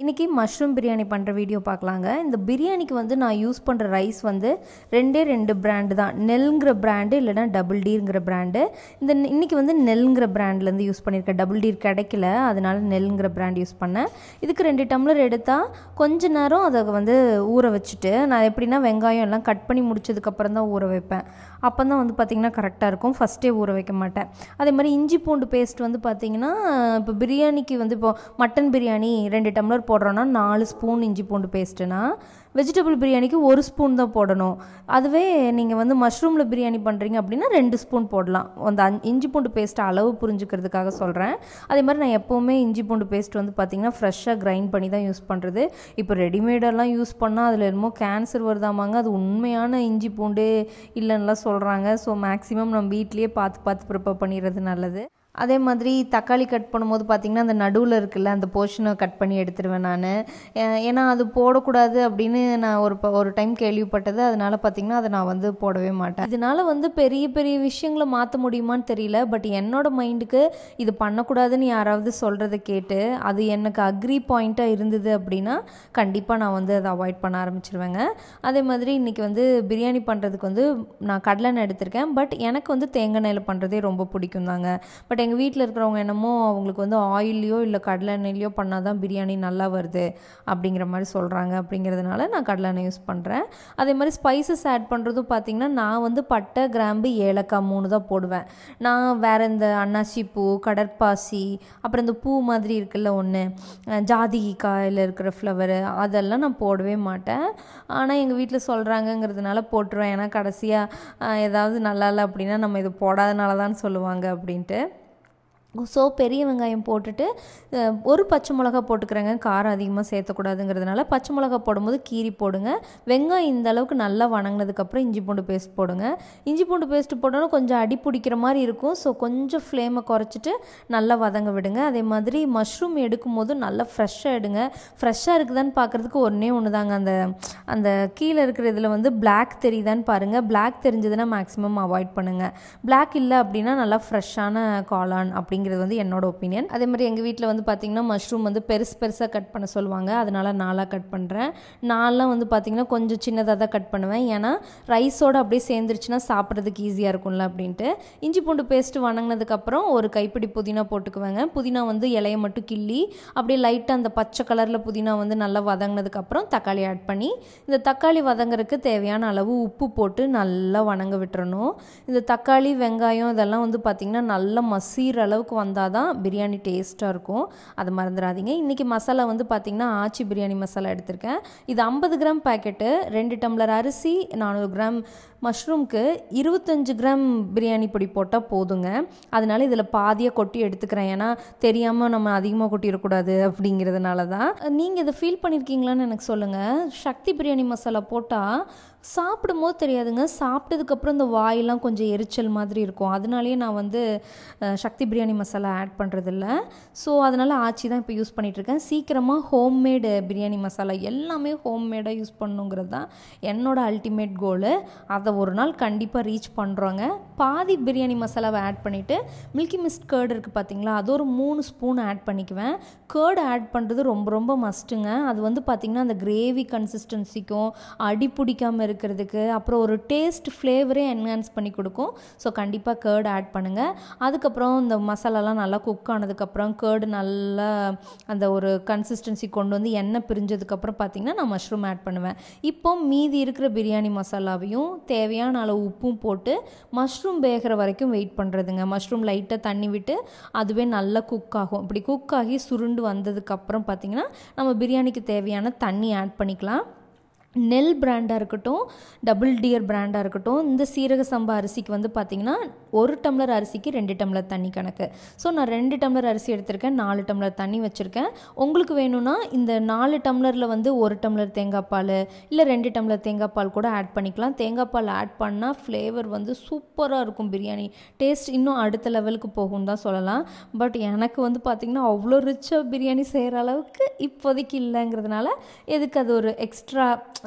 இன்றைக்கி மஷ்ரூம் பிரியாணி பண்ணுற வீடியோ பார்க்கலாங்க. இந்த பிரியாணிக்கு வந்து நான் யூஸ் பண்ணுற ரைஸ் வந்து ரெண்டு பிராண்டு தான். நெல்ங்கிற பிராண்டு இல்லைனா டபுள் டீங்கிற பிராண்டு. இன்றைக்கி வந்து நெல்ங்கிற பிராண்ட்லேருந்து யூஸ் பண்ணியிருக்கேன். டபுள் டீர் கிடைக்கல, அதனால் நெல்ங்கிற பிராண்ட் யூஸ் பண்ணேன். இதுக்கு 2 டம்ளர் எடுத்தால் கொஞ்ச நேரம் அதை வந்து ஊற வச்சுட்டு, நான் எப்படின்னா வெங்காயம் எல்லாம் கட் பண்ணி முடிச்சதுக்கப்புறம் தான் ஊற வைப்பேன். அப்போ தான் வந்து பார்த்திங்கன்னா கரெக்டாக இருக்கும். ஃபஸ்ட்டே ஊற வைக்க மாட்டேன். அதே மாதிரி இஞ்சி பூண்டு பேஸ்ட் வந்து பார்த்திங்கன்னா, இப்போ பிரியாணிக்கு வந்து இப்போ மட்டன் பிரியாணி 2 டம்ளர் போடுறோன்னா 4 ஸ்பூன் இஞ்சி பூண்டு பேஸ்ட்டுனா, வெஜிடபிள் பிரியாணிக்கு 1 ஸ்பூன் தான் போடணும். அதுவே நீங்கள் வந்து மஷ்ரூமில் பிரியாணி பண்ணுறீங்க அப்படின்னா 2 ஸ்பூன் போடலாம். அந்த இஞ்சி பூண்டு பேஸ்ட் அளவு புரிஞ்சுக்கிறதுக்காக சொல்கிறேன். அதே மாதிரி நான் எப்போவுமே இஞ்சி பூண்டு பேஸ்ட் வந்து பார்த்திங்கன்னா ஃப்ரெஷ்ஷாக கிரைண்ட் பண்ணி தான் யூஸ் பண்ணுறது. இப்போ ரெடிமேடெல்லாம் யூஸ் பண்ணால் அதில் என்னமோ கேன்சர் வருதாமாங்க. அது உண்மையான இஞ்சி பூண்டு இல்லைன்னுலாம் சொல்கிறாங்க. ஸோ மேக்ஸிமம் நம்ம வீட்லேயே பார்த்து ப்ரிப்பேர் பண்ணிடுறது நல்லது. அதே மாதிரி தக்காளி கட் பண்ணும்போது பார்த்திங்கன்னா அந்த நடுவில் இருக்குல்ல, அந்த போர்ஷனை கட் பண்ணி எடுத்துருவேன் நான். ஏன்னா அது போடக்கூடாது அப்படின்னு நான் ஒரு டைம் கேள்விப்பட்டது. அதனால் பார்த்திங்கன்னா அதை நான் வந்து போடவே மாட்டேன். இதனால் வந்து பெரிய விஷயங்களை மாற்ற முடியுமான்னு தெரியல. பட் என்னோட மைண்டுக்கு இது பண்ணக்கூடாதுன்னு யாராவது சொல்கிறத கேட்டு அது எனக்கு அக்ரி பாயிண்ட்டாக இருந்தது அப்படின்னா கண்டிப்பாக நான் வந்து அதை அவாய்ட் பண்ண ஆரம்பிச்சிருவேங்க. அதே மாதிரி இன்றைக்கி வந்து பிரியாணி பண்ணுறதுக்கு வந்து நான் கடலெண்ணெய் எடுத்திருக்கேன். பட் எனக்கு வந்து தேங்காய் எண்ணெயில் பண்ணுறதே ரொம்ப பிடிக்கும் தாங்க. பட் எங்கள் வீட்டில் இருக்கிறவங்க என்னமோ அவங்களுக்கு வந்து ஆயிலையோ இல்லை கடலை எண்ணெயிலையோ பண்ணால் தான் பிரியாணி நல்லா வருது அப்படிங்கிற மாதிரி சொல்கிறாங்க. அப்படிங்கிறதுனால நான் கடலை எண்ணெய் யூஸ் பண்ணுறேன். அதே மாதிரி ஸ்பைசஸ் ஆட் பண்ணுறதும் பார்த்திங்கன்னா நான் வந்து பட்டை, கிராம்பு, ஏலக்காய் 3 தான் போடுவேன். நான் வேறு இந்த அன்னாசி பூ, கடற்பாசி, அப்புறம் இந்த பூ மாதிரி இருக்குல்ல ஒன்று, ஜாதிக்காயில் இருக்கிற ஃப்ளவரு, அதெல்லாம் நான் போடவே மாட்டேன். ஆனால் எங்கள் வீட்டில் சொல்கிறாங்கங்கிறதுனால போட்டுருவேன். ஏன்னா கடைசியாக ஏதாவது நல்லா இல்லை அப்படின்னா நம்ம இது போடாதனால தான் சொல்லுவாங்க அப்படின்ட்டு. ஸோ பெரிய வெங்காயம் போட்டுட்டு ஒரு பச்சை மிளகா போட்டுக்கிறேங்க. காரம் அதிகமாக சேர்த்தக்கூடாதுங்கிறதுனால பச்சை மிளகா போடும்போது கீரி போடுங்க. வெங்காயம் இந்த அளவுக்கு நல்லா வணங்கினதுக்கப்புறம் இஞ்சி பூண்டு பேஸ்ட் போடுங்க. இஞ்சி பூண்டு பேஸ்ட்டு போட்டோன்னா கொஞ்சம் அடி பிடிக்கிற மாதிரி இருக்கும். ஸோ கொஞ்சம் ஃப்ளேமை குறைச்சிட்டு நல்லா வதங்க விடுங்க. அதே மாதிரி மஷ்ரூம் எடுக்கும் போது நல்லா ஃப்ரெஷ்ஷாக எடுங்க. ஃப்ரெஷ்ஷாக இருக்குதான்னு பார்க்குறதுக்கு ஒன்று தாங்க, அந்த கீழே இருக்கிற இதில் வந்து பிளாக் தெரியுதான்னு பாருங்கள். பிளாக் தெரிஞ்சதுன்னா மேக்ஸிமம் அவாய்ட் பண்ணுங்கள். பிளாக் இல்லை அப்படின்னா நல்லா ஃப்ரெஷ்ஷான காளான் அப்படிங்கிறது வந்து என்னோட ஒப்பீனியன். அதே மாதிரி எங்கள் வீட்டில் வந்து பார்த்திங்கன்னா மஷ்ரூம் வந்து பெருசாக கட் பண்ண சொல்லுவாங்க. அதனால் 4 கட் பண்ணுறேன். 4 வந்து பார்த்திங்கன்னா கொஞ்சம் சின்னதாக தான் கட் பண்ணுவேன். ஏன்னா ரைஸோடு அப்படியே சேர்ந்துருச்சுன்னா சாப்பிட்றதுக்கு ஈஸியாக இருக்கும்ல அப்படின்ட்டு. இஞ்சி பூண்டு பேஸ்ட்டு வணங்கினதுக்கப்புறம் ஒரு கைப்பிடி புதினா போட்டுக்குவேங்க. புதினா வந்து இலையை மட்டும் கிள்ளி அப்படியே லைட்டாக அந்த பச்சை கலரில் புதினா வந்து நல்லா வதங்கினதுக்கப்புறம் தக்காளி ஆட் பண்ணி, இந்த தக்காளி வதங்குறதுக்கு தேவையான அளவு உப்பு போட்டு நல்லா வணங்க விட்டுறணும். இந்த தக்காளி, வெங்காயம் இதெல்லாம் வந்து பார்த்திங்கன்னா நல்லா மசீர அளவுக்கு வந்தால் தான் பிரியாணி டேஸ்ட்டாக இருக்கும். அதை மறந்துடாதீங்க. இன்றைக்கி மசாலா வந்து பார்த்திங்கன்னா ஆச்சி பிரியாணி மசாலா எடுத்திருக்கேன். இது 50 கிராம் பேக்கெட்டு. 2 டம்ளர் அரிசி, 400 கிராம் மஷ்ரூம்க்கு 25 கிராம் பிரியாணி பொடி போட்டால் போதுங்க. அதனால் இதில் பாதியாக கொட்டி எடுத்துக்கிறேன். ஏன்னா தெரியாமல் நம்ம அதிகமாக கொட்டிடக்கூடாது அப்படிங்கிறதுனால தான். நீங்கள் இதை ஃபீல் பண்ணியிருக்கீங்களான்னு எனக்கு சொல்லுங்கள். சக்தி பிரியாணி மசாலா போட்டால் சாப்பிடும் போது தெரியாதுங்க, சாப்பிட்டதுக்கப்புறம் இந்த வாயெல்லாம் கொஞ்சம் எரிச்சல் மாதிரி இருக்கும். அதனாலேயே நான் வந்து சக்தி பிரியாணி மசாலா ஆட் பண்ணுறதில்ல. ஸோ அதனால் ஆச்சி தான் இப்போ யூஸ் பண்ணிகிட்ருக்கேன். சீக்கிரமாக ஹோம்மேடு பிரியாணி மசாலா எல்லாமே ஹோம்மேடாக யூஸ் பண்ணணுங்கிறது தான் என்னோட அல்டிமேட் கோலு. அதை ஒரு நாள் கண்டிப்பாக ரீச் பண்ணுறோங்க. பாதி பிரியாணி மசாலாவை ஆட் பண்ணிவிட்டு மில்கி மிஸ்ட் கேர்டு இருக்குது பார்த்திங்களா, அது ஒரு 3 ஸ்பூன் ஆட் பண்ணிக்குவேன். கேர்டு ஆட் பண்ணுறது ரொம்ப மஸ்ட்டுங்க. அது வந்து பார்த்திங்கன்னா அந்த கிரேவி கன்சிஸ்டன்சிக்கும் அடி பிடிக்காமல் இருக்கிறதுக்கு, அப்புறம் ஒரு டேஸ்ட் ஃப்ளேவரே என்ஹான்ஸ் பண்ணி கொடுக்கும். ஸோ கண்டிப்பாக கேர்டு ஆட் பண்ணுங்கள். அதுக்கப்புறம் இந்த மசாலாலாம் நல்லா குக் ஆனதுக்கப்புறம் கேர்டு நல்லா அந்த ஒரு கன்சிஸ்டன்சி கொண்டு வந்து எண்ணெய் பிரிஞ்சதுக்கப்புறம் பார்த்திங்கன்னா நான் மஷ்ரூம் ஆட் பண்ணுவேன். இப்போ மீதி இருக்கிற பிரியாணி மசாலாவையும் தேவையான அளவு உப்பும் போட்டு மஷ்ரூம் வேகிற வரைக்கும் வெயிட் பண்ணுறதுங்க. மஷ்ரூம் லைட்டாக தண்ணி விட்டு அதுவே நல்லா குக் ஆகும். இப்படி குக் ஆகி சுருண்டு வந்ததுக்கப்புறம் பார்த்திங்கன்னா நம்ம பிரியாணிக்கு தேவையான தண்ணி ஆட் பண்ணிக்கலாம். நெல் பிராண்டாக இருக்கட்டும், டபுள் டியர் பிராண்டாக இருக்கட்டும், இந்த சீரக சம்பா அரிசிக்கு வந்து பார்த்திங்கன்னா 1 டம்ளர் அரிசிக்கு 2 டம்ளர் தண்ணி கணக்கு. ஸோ நான் 2 டம்ளர் அரிசி எடுத்திருக்கேன், 4 டம்ளர் தண்ணி வச்சுருக்கேன். உங்களுக்கு வேணும்னா இந்த 4 டம்ளரில் வந்து 1 டம்ளர் தேங்காய் பால் இல்லை 2 டம்ளர் தேங்காய் பால் கூட ஆட் பண்ணிக்கலாம். தேங்காய் பால் ஆட் பண்ணால் ஃப்ளேவர் வந்து சூப்பராக இருக்கும். பிரியாணி டேஸ்ட் இன்னும் அடுத்த லெவலுக்கு போகும் தான் சொல்லலாம். பட் எனக்கு வந்து பார்த்திங்கன்னா அவ்வளோ ரிச்சாக பிரியாணி செய்கிற அளவுக்கு இப்போதைக்கு இல்லைங்கிறதுனால எதுக்கு அது ஒரு எக்ஸ்ட்ரா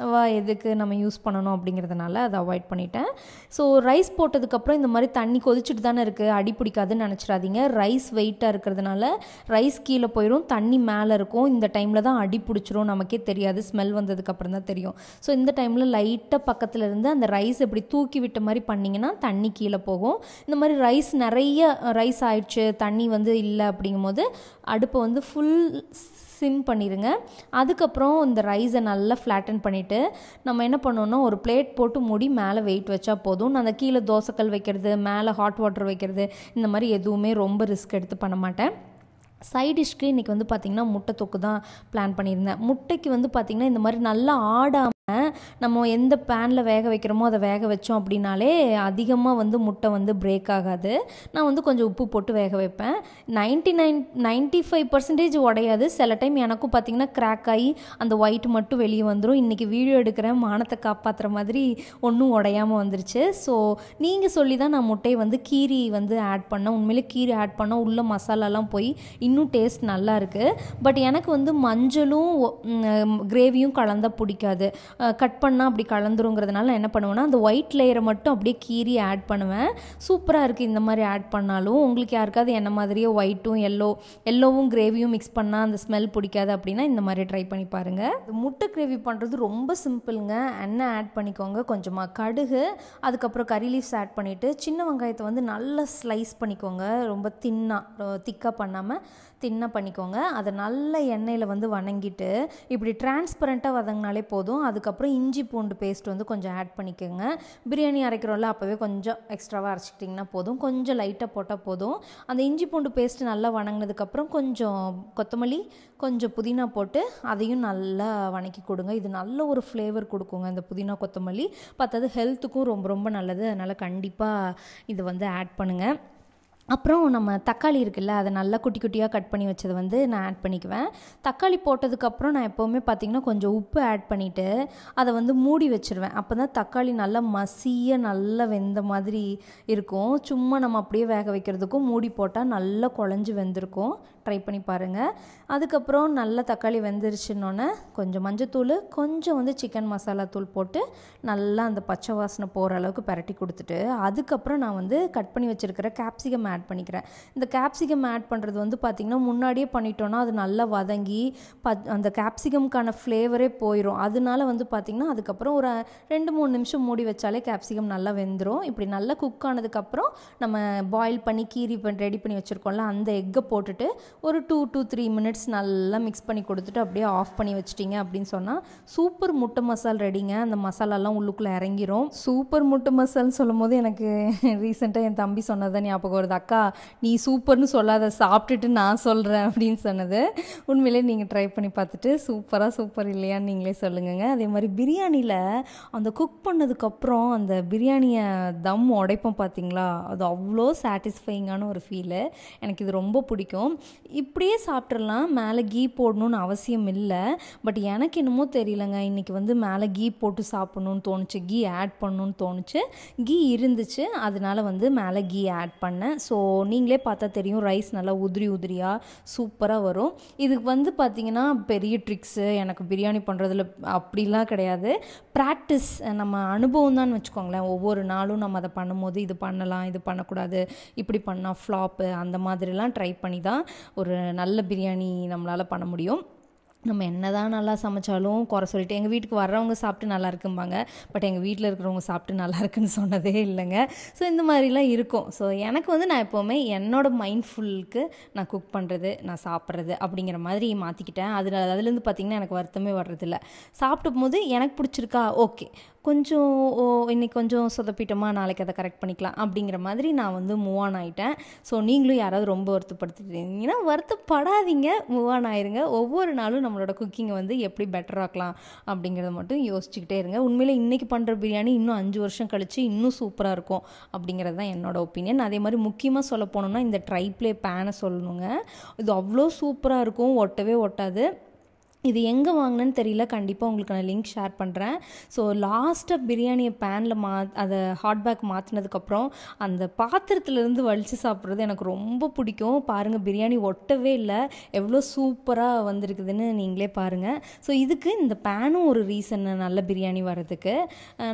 எதுக்கு நம்ம யூஸ் பண்ணணும் அப்படிங்கிறதுனால அதை அவாய்ட் பண்ணிட்டேன். ஸோ ரைஸ் போட்டதுக்கப்புறம் இந்த மாதிரி தண்ணி கொதிச்சுட்டு தானே இருக்குது, அடி பிடிக்காதுன்னு நினச்சிடாதீங்க. ரைஸ் வெயிட்டாக இருக்கிறதுனால ரைஸ் கீழே போயிடும், தண்ணி மேலே இருக்கும். இந்த டைமில் தான் அடி பிடிச்சிரும், நமக்கே தெரியாது, ஸ்மெல் வந்ததுக்கப்புறம் தான் தெரியும். ஸோ இந்த டைமில் லைட்டாக பக்கத்தில் இருந்து அந்த ரைஸ் இப்படி தூக்கி விட்ட மாதிரி பண்ணிங்கன்னா தண்ணி கீழே போகும். இந்த மாதிரி நிறைய ரைஸ் ஆயிடுச்சு, தண்ணி வந்து இல்லை அப்படிங்கும் போது அடுப்பை வந்து ஃபுல் சிம் பண்ணிடுங்க. அதுக்கப்புறம் இந்த ரைஸை நல்லா ஃப்ளாட்டன் பண்ணிவிட்டு நம்ம என்ன பண்ணோன்னா ஒரு பிளேட் போட்டு மூடி மேலே வெயிட் வச்சா போதும். நான் அந்த கீழே தோசைக்கல் வைக்கிறது, மேலே ஹாட் வாட்டர் வைக்கிறது, இந்த மாதிரி எதுவுமே ரொம்ப ரிஸ்க் எடுத்து பண்ண மாட்டேன். சைட் டிஷ்க்கு இன்றைக்கி வந்து பார்த்திங்கன்னா முட்டை தொக்கு தான் பிளான் பண்ணியிருந்தேன். முட்டைக்கு வந்து பார்த்திங்கன்னா இந்த மாதிரி நல்லா ஆடாமல் நம்ம எந்த பேனில் வேக வைக்கிறோமோ அதை வேக வச்சோம் அப்படின்னாலே அதிகமாக வந்து முட்டை வந்து பிரேக் ஆகாது. நான் வந்து கொஞ்சம் உப்பு போட்டு வேக வைப்பேன். 95% உடையாது. சில டைம் எனக்கும் பார்த்திங்கன்னா கிராக் ஆகி அந்த ஒயிட் மட்டும் வெளியே வந்துடும். இன்றைக்கி வீடியோ எடுக்கிறேன், மானத்தை காப்பாற்றுற மாதிரி ஒன்றும் உடையாமல் வந்துருச்சு. ஸோ நீங்கள் சொல்லி தான் நான் முட்டையை வந்து கீரி வந்து ஆட் பண்ணேன். உண்மையிலே கீரி ஆட் பண்ணால் உள்ள மசாலாலாம் போய் இன்னும் டேஸ்ட் நல்லா இருக்குது. பட் எனக்கு வந்து மஞ்சளும் கிரேவியும் கலந்தால் பிடிக்காது. கட் பண்ணால் அப்படி கலந்துருங்கிறதுனால நான் என்ன பண்ணுவேன்னா அந்த ஒயிட் லேயரை மட்டும் அப்படியே கீரி ஆட் பண்ணுவேன். சூப்பராக இருக்குது இந்த மாதிரி ஆட் பண்ணாலும். உங்களுக்கு யாருக்காவது என்ன மாதிரியே ஒயிட்டும் எல்லோவும் கிரேவியும் மிக்ஸ் பண்ணால் அந்த ஸ்மெல் பிடிக்காது அப்படின்னா இந்த மாதிரி ட்ரை பண்ணி பாருங்கள். முட்டை கிரேவி பண்ணுறது ரொம்ப சிம்பிளுங்க. எண்ணெய் ஆட் பண்ணிக்கோங்க, கொஞ்சமாக கடுகு, அதுக்கப்புறம் கறி லீவ்ஸ் ஆட் பண்ணிவிட்டு சின்ன வெங்காயத்தை வந்து நல்லா ஸ்லைஸ் பண்ணிக்கோங்க. ரொம்ப திக்காக பண்ணாமல் தின்னாக பண்ணிக்கோங்க. அதை நல்ல எண்ணெயில் வந்து வணங்கிட்டு இப்படி டிரான்ஸ்பரண்ட்டாக வதங்கினாலே போதும். அதுக்கப்புறம் இஞ்சி பூண்டு பேஸ்ட் வந்து கொஞ்சம் ஆட் பண்ணிக்கோங்க. பிரியாணி அரைக்கிறோம்ல அப்போவே கொஞ்சம் எக்ஸ்ட்ராவாக அரைச்சிக்கிட்டிங்கன்னா போதும், கொஞ்சம் லைட்டாக போட்டால் போதும். அந்த இஞ்சி பூண்டு பேஸ்ட் நல்லா வணங்கினதுக்கப்புறம் கொஞ்சம் கொத்தமல்லி, கொஞ்சம் புதினா போட்டு அதையும் நல்லா வணக்கி கொடுங்க. இது நல்ல ஒரு ஃப்ளேவர் கொடுக்குங்க இந்த புதினா கொத்தமல்லி. பார்த்தது ஹெல்த்துக்கும் ரொம்ப ரொம்ப நல்லது. அதனால் கண்டிப்பாக இது வந்து ஆட் பண்ணுங்கள். அப்புறம் நம்ம தக்காளி இருக்குல்ல, அதை நல்லா குட்டி குட்டியாக கட் பண்ணி வச்சதை வந்து நான் ஆட் பண்ணிக்குவேன். தக்காளி போட்டதுக்கப்புறம் நான் எப்போவுமே பார்த்திங்கன்னா கொஞ்சம் உப்பு ஆட் பண்ணிவிட்டு அதை வந்து மூடி வச்சுருவேன். அப்போ தான் தக்காளி நல்லா மசிய நல்லா வெந்த மாதிரி இருக்கும். சும்மா நம்ம அப்படியே வேக வைக்கிறதுக்கும் மூடி போட்டால் நல்லா குழஞ்சி வெந்திருக்கும். ட்ரை பண்ணி பாருங்கள். அதுக்கப்புறம் நல்லா தக்காளி வெந்துருச்சுன்னொன்னே கொஞ்சம் மஞ்சத்தூள், கொஞ்சம் வந்து சிக்கன் மசாலா தூள் போட்டு நல்லா அந்த பச்சை வாசனை போகிற அளவுக்கு பரட்டி கொடுத்துட்டு அதுக்கப்புறம் நான் வந்து கட் பண்ணி வச்சுருக்கிற கேப்சிகம் ஆட் பண்ணிக்கிறேன். இந்த கேப்சிகம் ஆட் பண்ணுறது வந்து பார்த்திங்கன்னா முன்னாடியே பண்ணிட்டோன்னா அது நல்லா வதங்கி அந்த கேப்சிகம்க்கான ஃப்ளேவரே போயிடும். அதனால வந்து பார்த்திங்கன்னா அதுக்கப்புறம் ஒரு 2-3 நிமிஷம் மூடி வச்சாலே கேப்சிகம் நல்லா வெந்துடும். இப்படி நல்லா குக் ஆனதுக்கப்புறம் நம்ம பாயில் பண்ணி கீரி ரெடி பண்ணி வச்சுருக்கோம்ல அந்த எக்கை போட்டுட்டு ஒரு 2 to 3 மினிட்ஸ் நல்லா மிக்ஸ் பண்ணி கொடுத்துட்டு அப்படியே ஆஃப் பண்ணி வச்சிட்டிங்க அப்படின்னு சொன்னால் சூப்பர் முட்டை மசால் ரெடிங்க. அந்த மசாலாலாம் உள்ளுக்குள்ளே இறங்கிரும். சூப்பர் முட்டை மசால்னு சொல்லும் போது எனக்கு ரீசெண்டாக என் தம்பி சொன்னதான் ஞாபகம் வருது. அக்கா நீ சூப்பர்னு சொல்லாத, சாப்பிட்டுட்டு நான் சொல்கிறேன் அப்படின்னு சொன்னது. உண்மையிலே நீங்கள் ட்ரை பண்ணி பார்த்துட்டு சூப்பர் இல்லையான்னு நீங்களே சொல்லுங்க. அதே மாதிரி பிரியாணியில் அந்த குக் பண்ணதுக்கப்புறம் அந்த பிரியாணியை தம் உடைப்போம் பார்த்தீங்களா, அது அவ்வளோ சாட்டிஸ்ஃபைங்கான ஒரு ஃபீலு. எனக்கு இது ரொம்ப பிடிக்கும். இப்படியே சாப்பிட்றலாம், மேலே கீ போடணும்னு அவசியம் இல்லை. பட் எனக்கு என்னமோ தெரியலங்க, இன்றைக்கி வந்து மேலே கீ போட்டு சாப்பிட்ணுன்னு தோணுச்சு, கீ ஆட் பண்ணணுன்னு தோணுச்சு. கீ இருந்துச்சு, அதனால வந்து மேலே கீ ஆட் பண்ணேன். ஸோ நீங்களே பார்த்தா தெரியும், ரைஸ் நல்லா உதிரியாக சூப்பராக வரும். இதுக்கு வந்து பார்த்திங்கன்னா பெரிய ட்ரிக்ஸு எனக்கு பிரியாணி பண்ணுறதுல அப்படிலாம் கிடையாது. ப்ராக்டிஸ், நம்ம அனுபவம் தான் வச்சுக்கோங்களேன். ஒவ்வொரு நாளும் நம்ம அதை பண்ணும்போது இது பண்ணலாம், இது பண்ணக்கூடாது, இப்படி பண்ணால் ஃப்ளாப்பு, அந்த மாதிரிலாம் ட்ரை பண்ணி தான் ஒரு நல்ல பிரியாணி நம்மளால் பண்ண முடியும். நம்ம என்ன தான் நல்லா சமைச்சாலும் குறை சொல்லிட்டு எங்கள் வீட்டுக்கு வர்றவங்க சாப்பிட்டு நல்லா இருக்கும்பாங்க. பட் எங்கள் வீட்டில் இருக்கிறவங்க சாப்பிட்டு நல்லா இருக்குன்னு சொன்னதே இல்லைங்க. ஸோ இந்த மாதிரிலாம் இருக்கும். ஸோ எனக்கு வந்து நான் எப்போவுமே என்னோடய மைண்ட்ஃபுல்லுக்கு நான் குக் பண்ணுறது, நான் சாப்பிட்றது அப்படிங்கிற மாதிரி மாற்றிக்கிட்டேன். அதுலேருந்து பார்த்திங்கன்னா எனக்கு வருத்தமே வர்றதில்ல. சாப்பிடும் போது எனக்கு பிடிச்சிருக்கா, ஓகே, கொஞ்சம் இன்றைக்கி கொஞ்சம் சொதப்பிட்டோமா, நாளைக்கு அதை கரெக்ட் பண்ணிக்கலாம் அப்படிங்கிற மாதிரி நான் வந்து மூவ் ஆன் ஆகிட்டேன். ஸோ நீங்களும் யாராவது ரொம்ப வருத்தப்படுத்திட்டீங்கன்னா வருத்தப்படாதீங்க, மூவ் ஆன் ஆயிருங்க. ஒவ்வொரு நாளும் நம்மளோட குக்கிங்கை வந்து எப்படி பெட்டர் ஆக்கலாம் அப்படிங்கிறத மட்டும் யோசிச்சுக்கிட்டே இருங்க. உண்மையிலே இன்றைக்கி பண்ணுற பிரியாணி இன்னும் 5 வருஷம் கழித்து இன்னும் சூப்பராக இருக்கும் அப்படிங்கிறது தான் என்னோடய ஒப்பீனியன். அதே மாதிரி முக்கியமாக சொல்ல போனோம்னா இந்த ட்ரை ப்ளே பேனை சொல்லணுங்க. இது அவ்வளோ சூப்பராக இருக்கும், ஒட்டவே ஒட்டாது. இது எங்கே வாங்கினேன்னு தெரியல, கண்டிப்பாக உங்களுக்கு நான் லிங்க் ஷேர் பண்ணுறேன். ஸோ லாஸ்ட்டாக பிரியாணியை பேனில் அதை ஹாட் பேக் மாற்றினதுக்கப்புறம் அந்த பாத்திரத்துலேருந்து வலித்து சாப்பிட்றது எனக்கு ரொம்ப பிடிக்கும். பாருங்கள், பிரியாணி ஒட்டவே இல்லை, எவ்வளோ சூப்பராக வந்திருக்குதுன்னு நீங்களே பாருங்கள். ஸோ இதுக்கு இந்த பேனும் ஒரு ரீசன் நல்ல பிரியாணி வர்றதுக்கு.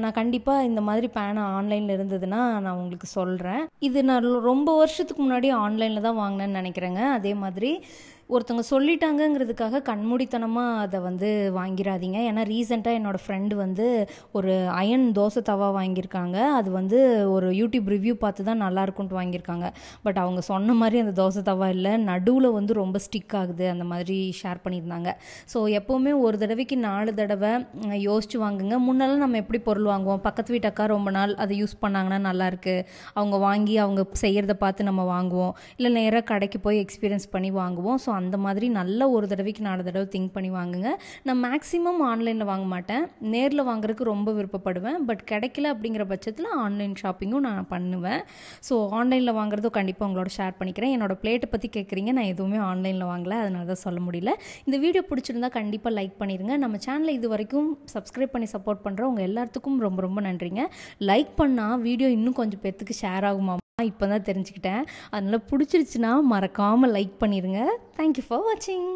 நான் கண்டிப்பாக இந்த மாதிரி பேனை ஆன்லைனில் இருந்ததுன்னா நான் உங்களுக்கு சொல்கிறேன். இது நான் ரொம்ப வருஷத்துக்கு முன்னாடி ஆன்லைனில் தான் வாங்கினேன்னு நினைக்கிறேங்க. அதே மாதிரி ஒருத்தவங்க சொல்லிட்டாங்கங்கிறதுக்காக கண்மூடித்தனமாக அதை வந்து வாங்கிடாதீங்க. ஏன்னா ரீசெண்டாக என்னோடய ஃப்ரெண்டு வந்து ஒரு அயன் தோசை தவா வாங்கியிருக்காங்க. அது வந்து ஒரு யூடியூப் ரிவ்யூ பார்த்து தான் நல்லாயிருக்குன்ட்டு வாங்கியிருக்காங்க. பட் அவங்க சொன்ன மாதிரி அந்த தோசை தவா இல்லை, நடுவில் வந்து ரொம்ப ஸ்டிக் ஆகுது, அந்த மாதிரி ஷேர் பண்ணியிருந்தாங்க. ஸோ எப்போவுமே ஒரு தடவைக்கு 4 தடவை யோசிச்சு வாங்குங்க. முன்னெல்லாம் நம்ம எப்படி பொருள் வாங்குவோம், பக்கத்து வீட்டு அக்கா ரொம்ப நாள் அதை யூஸ் பண்ணாங்கன்னா நல்லாயிருக்கு, அவங்க வாங்கி அவங்க செய்கிறத பார்த்து நம்ம வாங்குவோம், இல்லை நேராக கடைக்கு போய் எக்ஸ்பீரியன்ஸ் பண்ணி வாங்குவோம். ஸோ அந்த மாதிரி நல்ல ஒரு தடவைக்கு 4 தடவை திங்க் பண்ணி வாங்குங்க. நான் மேக்ஸிமம் ஆன்லைனில் வாங்க மாட்டேன், நேரில் வாங்குறதுக்கு ரொம்ப விருப்பப்படுவேன். பட் கிடைக்கல அப்படிங்கிற பட்சத்தில் ஆன்லைன் ஷாப்பிங்கும் நான் பண்ணுவேன். ஸோ ஆன்லைனில் வாங்குறதும் கண்டிப்பாக உங்களோட ஷேர் பண்ணிக்கிறேன். என்னோடய பிளேட்டை பற்றி கேட்குறீங்க, நான் எதுவுமே ஆன்லைனில் வாங்கலை, அதனால தான் சொல்ல முடியல. இந்த வீடியோ பிடிச்சிருந்தா கண்டிப்பாக லைக் பண்ணிடுங்க. நம்ம சேனலை இது வரைக்கும் சப்ஸ்கிரைப் பண்ணி சப்போர்ட் பண்ணுற உங்கள் எல்லாத்துக்கும் ரொம்ப ரொம்ப நன்றிங்க. லைக் பண்ணால் வீடியோ இன்னும் கொஞ்சம் பேர்த்துக்கு ஷேர் ஆகுமா இப்போ தான் தெரிஞ்சுக்கிட்டேன். அதனால் பிடிச்சிருச்சுன்னா மறக்காமல் லைக் பண்ணிடுங்க. தேங்க்யூ ஃபார் வாட்சிங்.